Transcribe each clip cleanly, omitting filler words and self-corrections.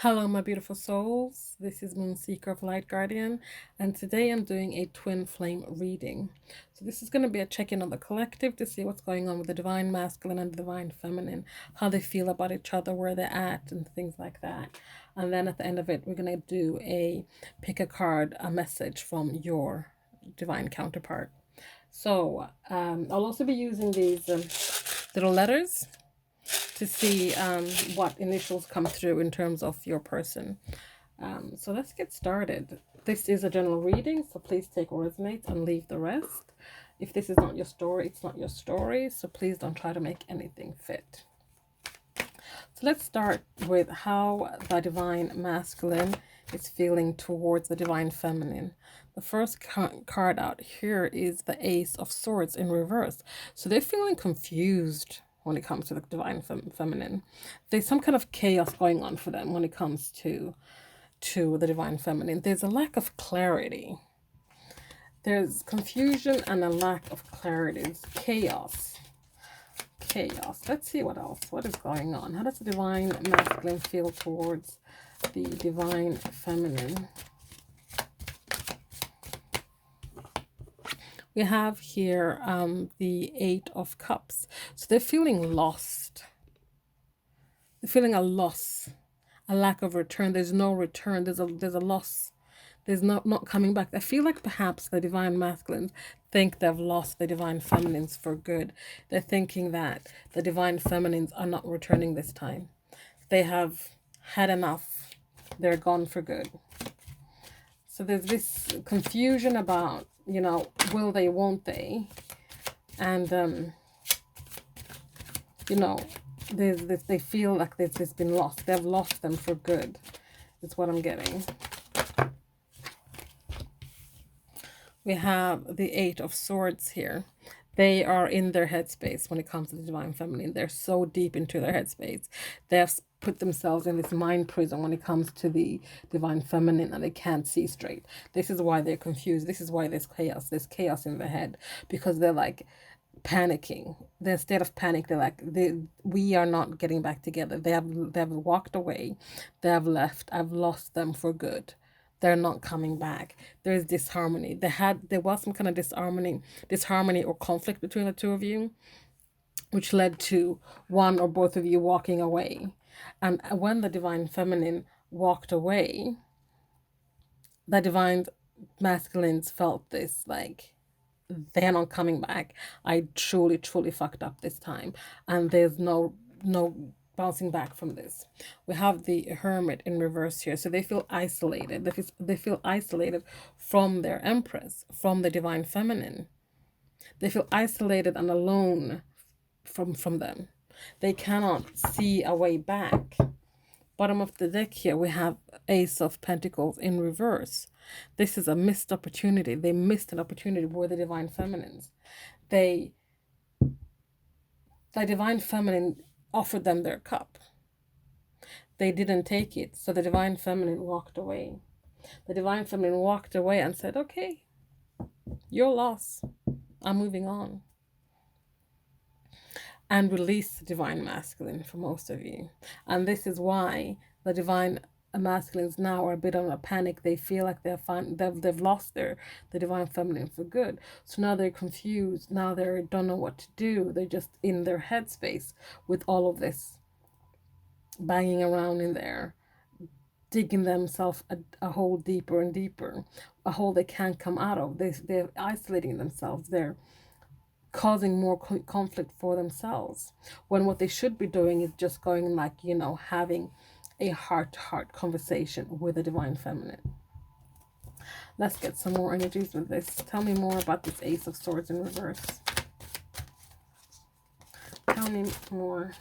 Hello, my beautiful souls. This is Moonseeker of Light Guardian, and today I'm doing a twin flame reading. So, this is going to be a check in on the collective to see what's going on with the divine masculine and the divine feminine, how they feel about each other, where they're at, and things like that. And then at the end of it, we're going to do a pick a card, a message from your divine counterpart. So, I'll also be using these little letters to see what initials come through in terms of your person. So let's get started. This is a general reading, so please take what resonates and leave the rest. If this is not your story, it's not your story, so please don't try to make anything fit. So let's start with how the divine masculine is feeling towards the divine feminine. The first card out here is the Ace of Swords in reverse. So they're feeling confused when it comes to the divine feminine. There's some kind of chaos going on for them when it comes to the divine feminine. There's a lack of clarity. There's confusion and a lack of clarity. It's chaos. Chaos. Let's see what else. What is going on? How does the divine masculine feel towards the divine feminine? We have here the Eight of Cups. So they're feeling lost. They're feeling a loss, a lack of return. There's no return. There's a loss. There's not coming back. I feel like perhaps the divine masculines think they've lost the divine feminines for good. They're thinking that the divine feminines are not returning this time. They have had enough. They're gone for good. So there's this confusion about, will they, won't they? And, there's this, they feel like this been lost. They've lost them for good. Is what I'm getting. We have the Eight of Swords here. They are in their headspace when it comes to the divine feminine. They're so deep into their headspace. They have put themselves in this mind prison when it comes to the divine feminine, and they can't see straight. This is why they're confused. This is why there's chaos. There's chaos in their head because they're like panicking. Instead of panic, they're like, we are not getting back together. They have walked away. They have left. I've lost them for good. They're not coming back. There's disharmony. There was some kind of disharmony or conflict between the two of you, which led to one or both of you walking away. And when the divine feminine walked away, the divine masculines felt this like, they're not coming back. I truly fucked up this time, and there's no bouncing back from this. We have the Hermit in reverse here, so they feel isolated. They feel isolated from their Empress, from the divine feminine. They feel isolated and alone from them. They cannot see a way back. Bottom of the deck here, we have Ace of Pentacles in reverse. This is a missed opportunity. They missed an opportunity with the divine feminines. The divine feminine offered them their cup. They didn't take it, so the divine feminine walked away. The divine feminine walked away and said, okay, your loss. I'm moving on. And release the divine masculine for most of you. And this is why the divine masculines now are a bit on a panic. They feel like they've lost the divine feminine for good. So now they're confused. Now they don't know what to do. They're just in their headspace with all of this banging around in there, digging themselves a hole deeper and deeper, a hole they can't come out of. They're isolating themselves. They're causing more conflict for themselves, when what they should be doing is just going like, having a heart-to-heart conversation with the divine feminine. Let's get some more energies with this. Tell me more about this Ace of Swords in reverse. Tell me more.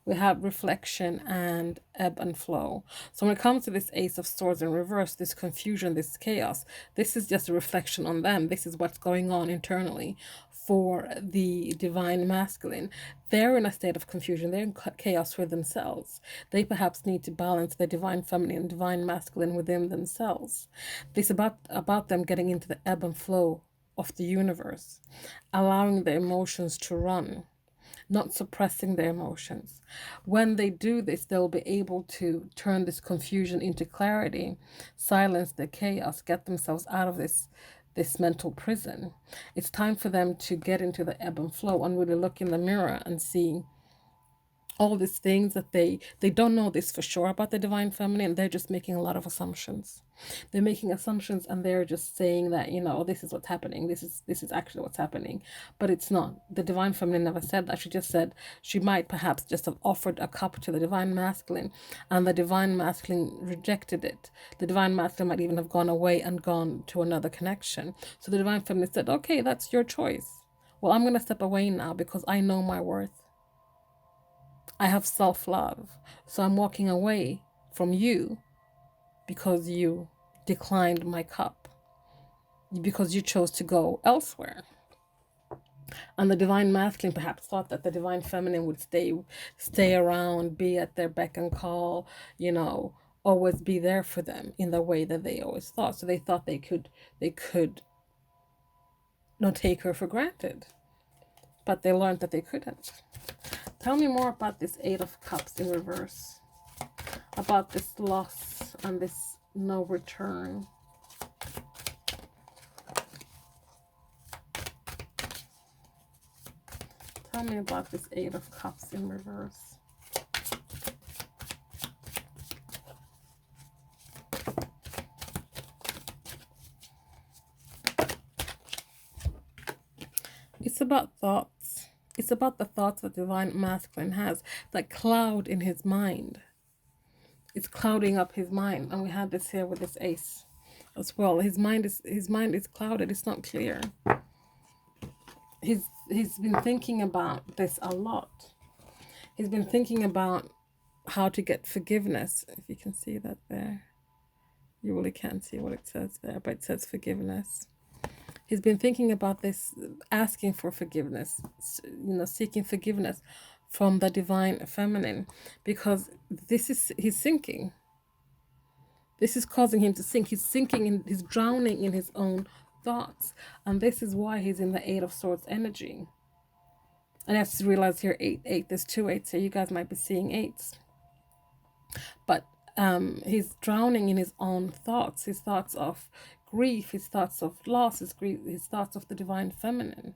We have reflection and ebb and flow. So when it comes to this Ace of Swords in reverse, this confusion, this chaos, this is just a reflection on them. This is what's going on internally for the divine masculine. They're in a state of confusion. They're in chaos with themselves. They perhaps need to balance the divine feminine and divine masculine within themselves. This is about them getting into the ebb and flow of the universe, allowing the emotions to run, not suppressing their emotions. When they do this, they'll be able to turn this confusion into clarity, silence the chaos, get themselves out of this mental prison. It's time for them to get into the ebb and flow and really look in the mirror and see all these things that they don't know this for sure about the divine feminine. They're just making a lot of assumptions. They're making assumptions and they're just saying that, oh, this is what's happening, this is actually what's happening. But it's not. The divine feminine never said that. She just said she might perhaps just have offered a cup to the divine masculine, and the divine masculine rejected it. The divine masculine might even have gone away and gone to another connection. So the divine feminine said, okay, that's your choice. Well, I'm going to step away now because I know my worth. I have self-love. So I'm walking away from you because you declined my cup, because you chose to go elsewhere. And the divine masculine perhaps thought that the divine feminine would stay around, be at their beck and call, always be there for them in the way that they always thought. So they thought they could not take her for granted. But they learned that they couldn't. Tell me more about this Eight of Cups in reverse. About this loss and this no return. Tell me about this Eight of Cups in reverse. It's about thoughts. It's about the thoughts that divine masculine has, that cloud in his mind. It's clouding up his mind, and we had this here with this ace as well. His mind is clouded. It's not clear. He's been thinking about this a lot. He's been thinking about how to get forgiveness. If you can see that there, you really can't see what it says there, but it says forgiveness. He's been thinking about this, asking for forgiveness, seeking forgiveness from the divine feminine, because he's sinking. This is causing him to sink. He's sinking, he's drowning in his own thoughts. And this is why he's in the Eight of Swords energy. And I have to realize here, 8, there's 2 8s here. You guys might be seeing 8s. But he's drowning in his own thoughts, his thoughts of grief, his thoughts of loss, his thoughts of the divine feminine.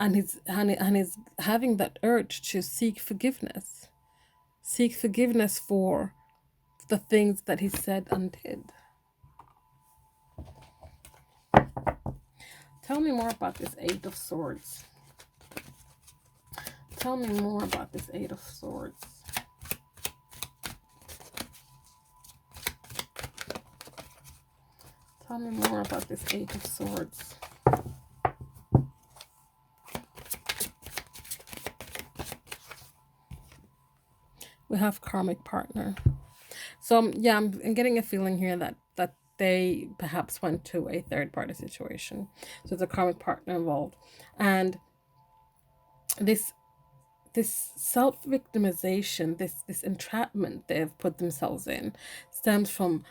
And he's having that urge to seek forgiveness. Seek forgiveness for the things that he said and did. Tell me more about this Eight of Swords. Tell me more about this Eight of Swords. Tell me more about this Eight of Swords. We have karmic partner. So yeah, I'm getting a feeling here that they perhaps went to a third party situation. So there's a karmic partner involved. And this self-victimization, this entrapment they've put themselves in, stems from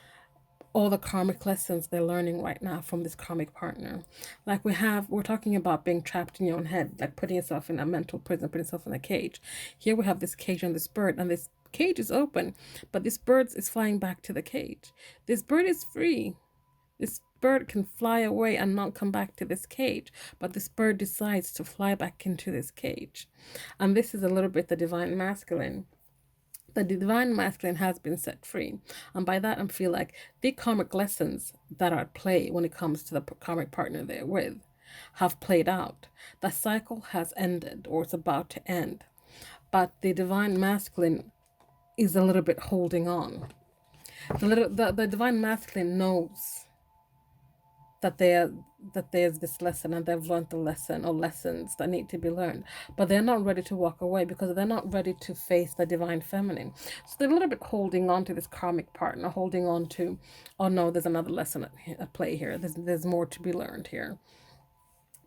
all the karmic lessons they're learning right now from this karmic partner. Like we're talking about being trapped in your own head, like putting yourself in a mental prison, putting yourself in a cage. Here we have this cage and this bird, and this cage is open, but this bird is flying back to the cage. This bird is free. This bird can fly away and not come back to this cage, but this bird decides to fly back into this cage. And this is a little bit the divine masculine. The divine masculine has been set free. And by that, I feel like the karmic lessons that are at play when it comes to the karmic partner they're with have played out. The cycle has ended, or it's about to end. But the divine masculine is a little bit holding on. The divine masculine knows that there's this lesson, and they've learned the lesson or lessons that need to be learned, but they're not ready to walk away because they're not ready to face the divine feminine. So they're a little bit holding on to this karmic partner, holding on to, oh no, there's another lesson at play here. There's more to be learned here,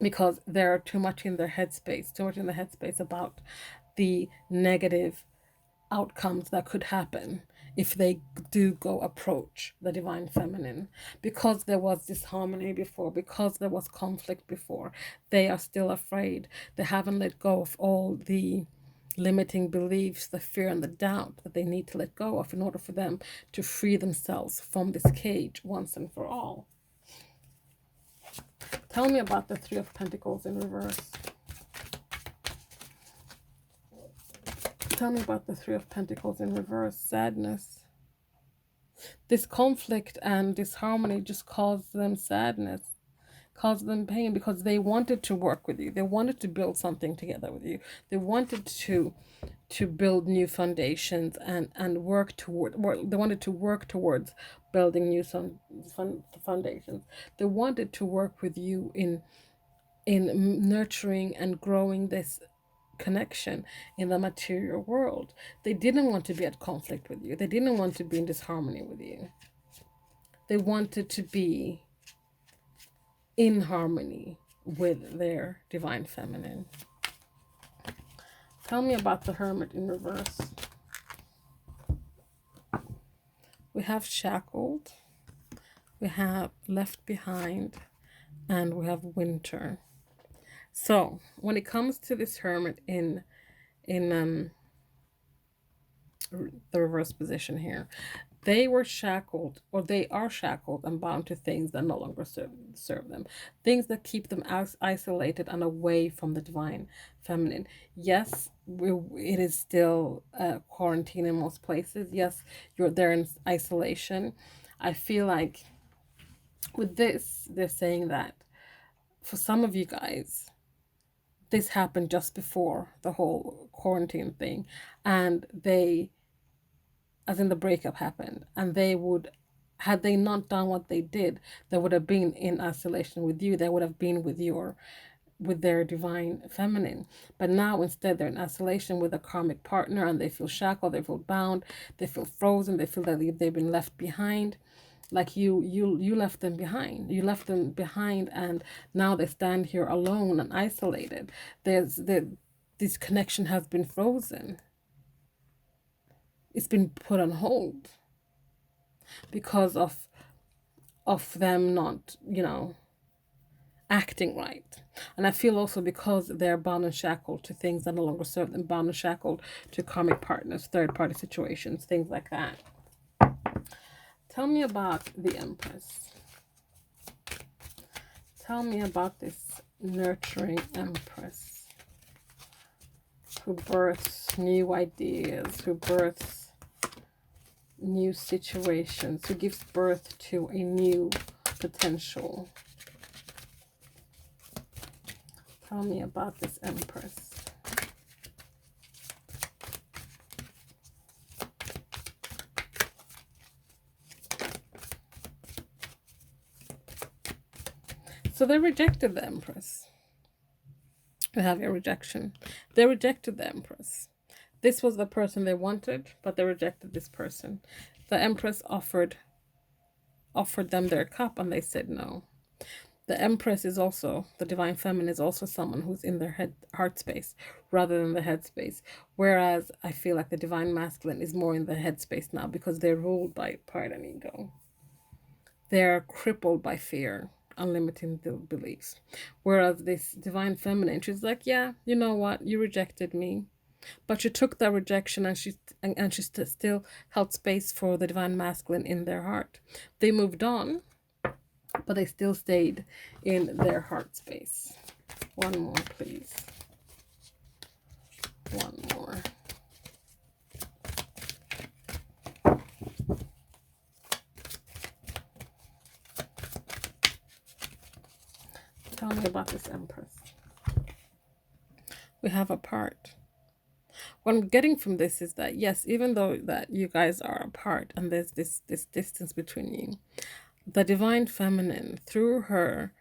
because they're too much in their headspace, about the negative outcomes that could happen if they do go approach the divine feminine. Because there was disharmony before, because there was conflict before, they are still afraid. They haven't let go of all the limiting beliefs, the fear and the doubt that they need to let go of in order for them to free themselves from this cage once and for all. Tell me about the Three of Pentacles in reverse. Tell me about the Three of Pentacles in reverse. Sadness. This conflict and disharmony just caused them sadness, caused them pain, because they wanted to work with you. They wanted to build something together with you. They wanted to build new foundations and work toward they wanted to work towards building new foundations. They wanted to work with you in nurturing and growing this connection in the material world. They didn't want to be at conflict with you. They didn't want to be in disharmony with you. They wanted to be in harmony with their divine feminine. Tell me about the Hermit in reverse. We have shackled, we have left behind, and we have winter. So when it comes to this Hermit in the reverse position here, they were shackled, or they are shackled and bound to things that no longer serve them. Things that keep them isolated and away from the divine feminine. Yes, it is still quarantine in most places. Yes, you're there in isolation. I feel like with this, they're saying that for some of you guys, this happened just before the whole quarantine thing, and they, as in the breakup happened, and they would, had they not done what they did, they would have been in isolation with you. They would have been with their divine feminine. But now instead they're in isolation with a karmic partner, and they feel shackled, they feel bound, they feel frozen, they feel that they've been left behind. Like you left them behind. You left them behind, and now they stand here alone and isolated. This connection has been frozen. It's been put on hold because of them not, acting right. And I feel also because they're bound and shackled to things that no longer serve them, bound and shackled to karmic partners, third-party situations, things like that. Tell me about the Empress. Tell me about this nurturing Empress who births new ideas, who births new situations, who gives birth to a new potential. Tell me about this Empress. So they rejected the Empress. We have a rejection. They rejected the Empress. This was the person they wanted, but they rejected this person. The Empress offered them their cup, and they said no. The Empress is also, the divine feminine is also someone who's in their heart space rather than the head space. Whereas I feel like the divine masculine is more in the head space now, because they're ruled by pride and ego. They're crippled by fear, unlimited beliefs. Whereas this divine feminine, she's like, yeah, you know what, you rejected me, but you took that rejection, and she still held space for the divine masculine in their heart. They moved on, but they still stayed in their heart space. One more, please. One more. Tell me about this Empress. We have apart. What I'm getting from this is that, yes, even though that you guys are apart and there's this distance between you, the divine feminine, through her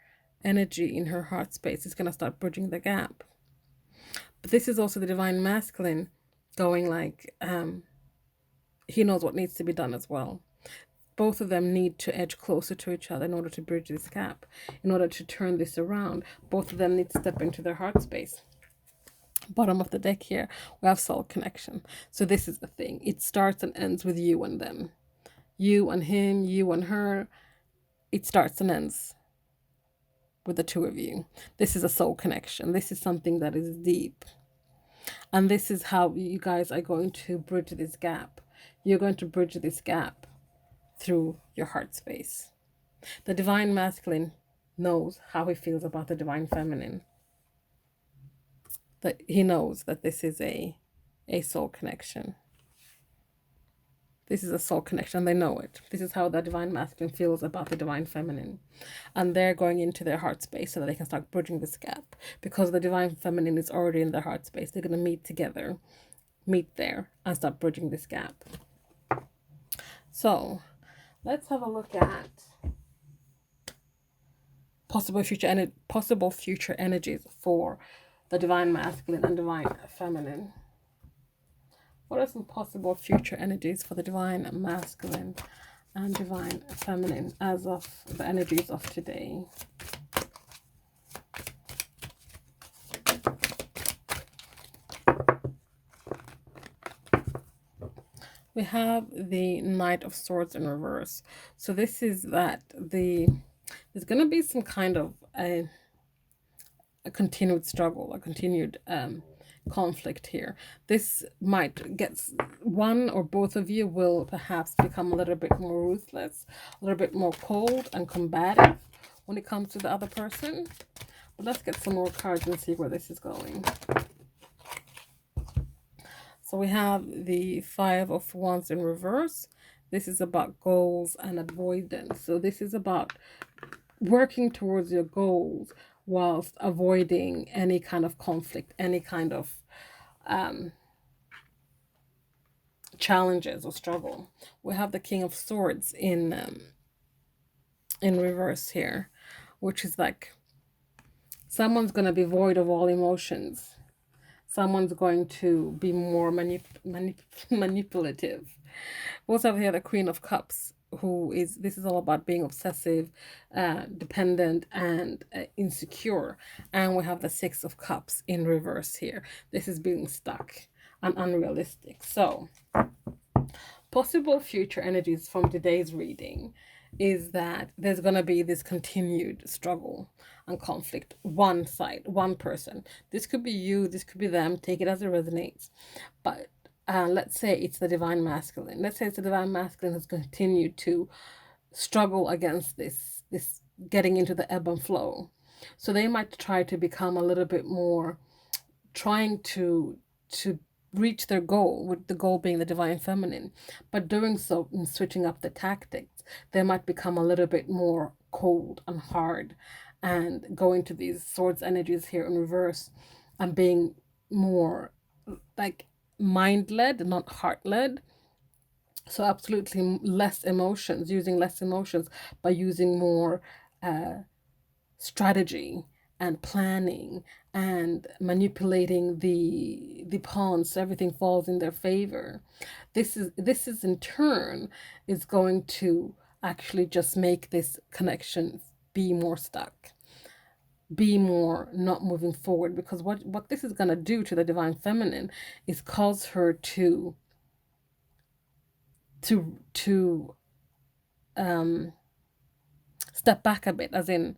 energy in her heart space, is going to start bridging the gap. But this is also the divine masculine going like, he knows what needs to be done as well. Both of them need to edge closer to each other in order to bridge this gap, in order to turn this around. Both of them need to step into their heart space. Bottom of the deck here, we have soul connection. So this is the thing. It starts and ends with you and them. You and him, you and her. It starts and ends with the two of you. This is a soul connection. This is something that is deep. And this is how you guys are going to bridge this gap. You're going to bridge this gap through your heart space. The divine masculine knows how he feels about the divine feminine. That he knows that this is a soul connection. This is a soul connection. They know it. This is how the divine masculine feels about the divine feminine. And they're going into their heart space so that they can start bridging this gap. Because the divine feminine is already in their heart space. They're going to meet together, meet there, and start bridging this gap. So, let's have a look at possible future energies for the divine masculine and divine feminine. What are some possible future energies for the divine masculine and divine feminine as of the energies of today? We have the Knight of Swords in reverse. So this is that there's going to be some kind of a continued struggle, a continued conflict here. This might get one or both of you will perhaps become a little bit more ruthless, a little bit more cold and combative when it comes to the other person. But let's get some more cards and see where this is going. So we have the Five of Wands in reverse. This is about goals and avoidance. So this is about working towards your goals whilst avoiding any kind of conflict, any kind of challenges or struggle. We have the King of Swords in reverse here, which is like someone's going to be void of all emotions. Someone's going to be more manipulative. We also have here the Queen of Cups, this is all about being obsessive, dependent, and insecure. And we have the Six of Cups in reverse here. This is being stuck and unrealistic. So, possible future energies from today's reading is that there's going to be this continued struggle and conflict. One side, one person. This could be you, this could be them. Take it as it resonates. But let's say it's the divine masculine. Let's say it's the divine masculine who's continued to struggle against this getting into the ebb and flow. So they might try to become a little bit more, trying to reach their goal, with the goal being the divine feminine. But doing so and switching up the tactics, they might become a little bit more cold and hard and go into these swords energies here in reverse and being more like mind-led, not heart-led. So absolutely less emotions, using less emotions, by using more strategy and planning and manipulating the pawns so everything falls in their favor. This is in turn is going to actually just make this connection be more stuck, be more not moving forward, because what this is going to do to the divine feminine is cause her to step back a bit, as in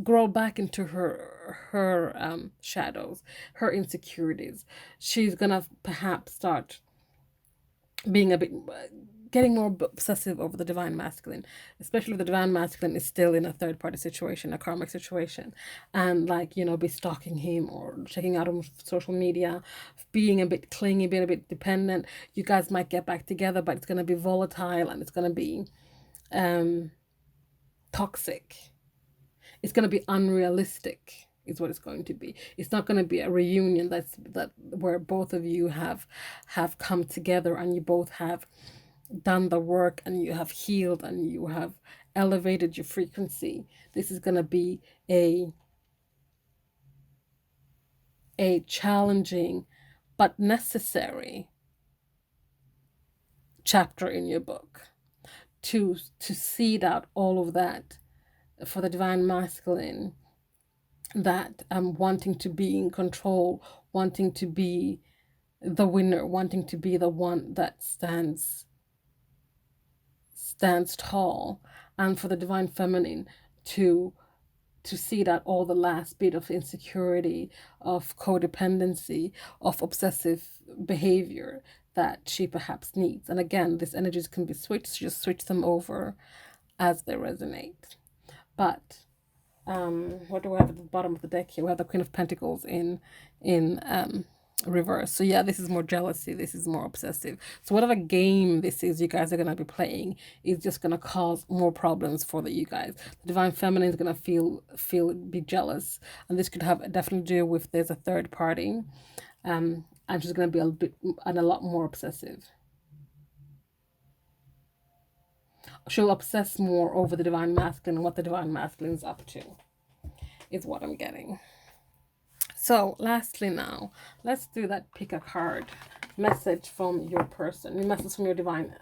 grow back into her shadows, her insecurities. She's gonna perhaps start being a bit getting more obsessive over the divine masculine, especially if the divine masculine is still in a third party situation, a karmic situation, and like, you know, be stalking him or checking out on social media, being a bit clingy, being a bit dependent. You guys might get back together, but it's going to be volatile and it's going to be toxic. It's going to be unrealistic is what it's going to be. It's not going to be a reunion that where both of you have come together and you both have done the work and you have healed and you have elevated your frequency. This is going to be a challenging but necessary chapter in your book to seed out all of that for the divine masculine, that wanting to be in control wanting to be the winner, wanting to be the one that stands tall, and for the divine feminine to see that all the last bit of insecurity, of codependency, of obsessive behavior that she perhaps needs. And again, these energies can be switched, just switch them over as they resonate. But what do we have at the bottom of the deck here? We have the Queen of Pentacles in reverse. So yeah, this is more jealousy, this is more obsessive. So whatever game this is you guys are going to be playing is just going to cause more problems for you guys. The divine feminine is going to be jealous, and this could have definitely to do with there's a third party, and she's going to be a lot more obsessive. She'll obsess more over the divine masculine and what the divine masculine is up to, is what I'm getting. So lastly now, let's do that pick a card. Message from your person. Message from your divine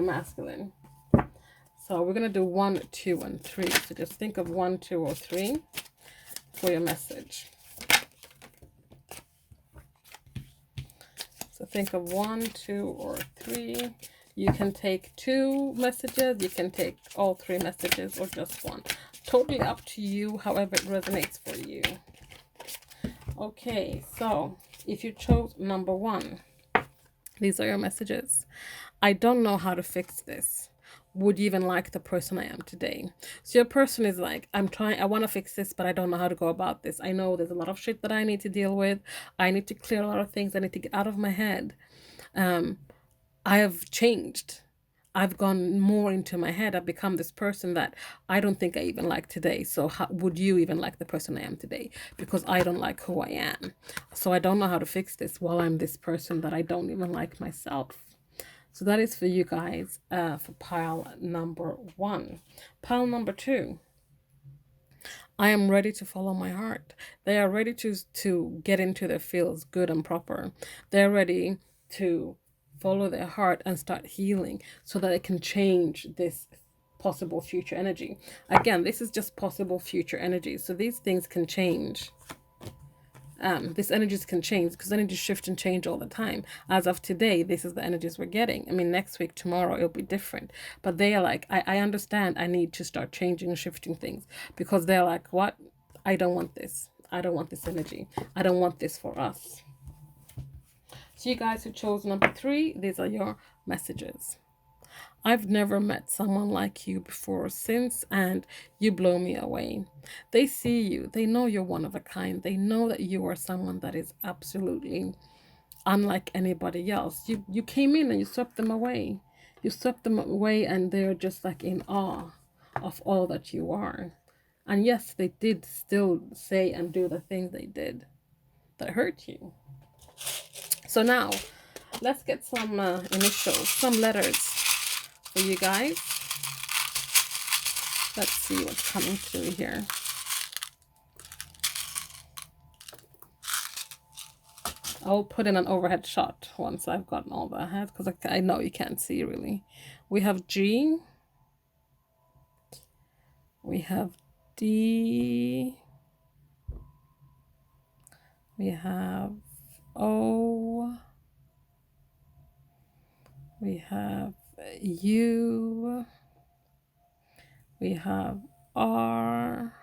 masculine. So we're going to do 1, 2, and 3. So just think of 1, 2, or 3 for your message. So think of 1, 2, or 3. You can take 2 messages. You can take all 3 messages, or just 1. Totally up to you, however it resonates for you. Okay, so if you chose number 1, these are your messages. I don't know how to fix this. Would you even like the person I am today? So your person is like, I want to fix this, but I don't know how to go about this. I know there's a lot of shit that I need to deal with. I need to clear a lot of things. I need to get out of my head. I have changed. I've gone more into my head. I've become this person that I don't think I even like today. So how would you even like the person I am today? Because I don't like who I am. So I don't know how to fix this while I'm this person that I don't even like myself. So that is for you guys for pile number 1. Pile number 2. I am ready to follow my heart. They are ready to get into their feels good and proper. They're ready to follow their heart and start healing so that it can change this possible future energy. Again, this is just possible future energy. So these things can change. These energies can change because energies shift and change all the time. As of today, this is the energies we're getting. I mean, next week, tomorrow, it'll be different. But they are like, I understand I need to start changing and shifting things, because they're like, what? I don't want this. I don't want this energy. I don't want this for us. So you guys who chose number 3, these are your messages. I've never met someone like you before or since, and you blow me away. They see you. They know you're one of a kind. They know that you are someone that is absolutely unlike anybody else. You came in and you swept them away. You swept them away, and they're just like in awe of all that you are. And yes, they did still say and do the things they did that hurt you. So now, let's get some initials, some letters for you guys. Let's see what's coming through here. I'll put in an overhead shot once I've gotten all that ahead, because I know you can't see really. We have G. We have D. We have O. We have U. We have R.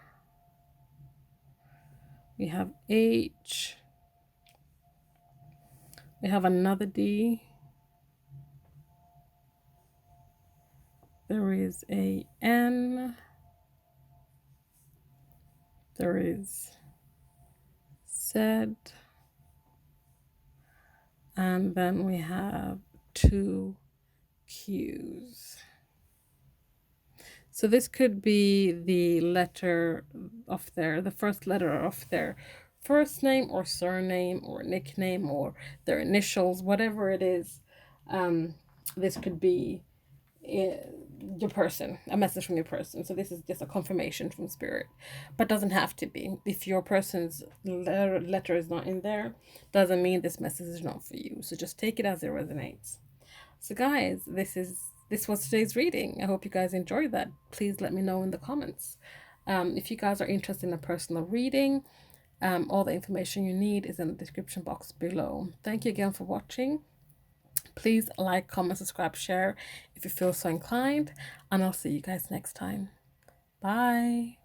We have H. We have another D. There is a N. There is Z. And then we have 2 Q's. So this could be the letter of the first letter of their first name or surname or nickname or their initials, whatever it is. This could be your person, a message from your person. So this is just a confirmation from spirit, but doesn't have to be. If your person's letter is not in there, doesn't mean this message is not for you. So just take it as it resonates. So guys, this was today's reading. I hope you guys enjoyed that. Please let me know in the comments. If you guys are interested in a personal reading, All the information you need is in the description box below. Thank you again for watching. Please like, comment, subscribe, share if you feel so inclined, and I'll see you guys next time. Bye.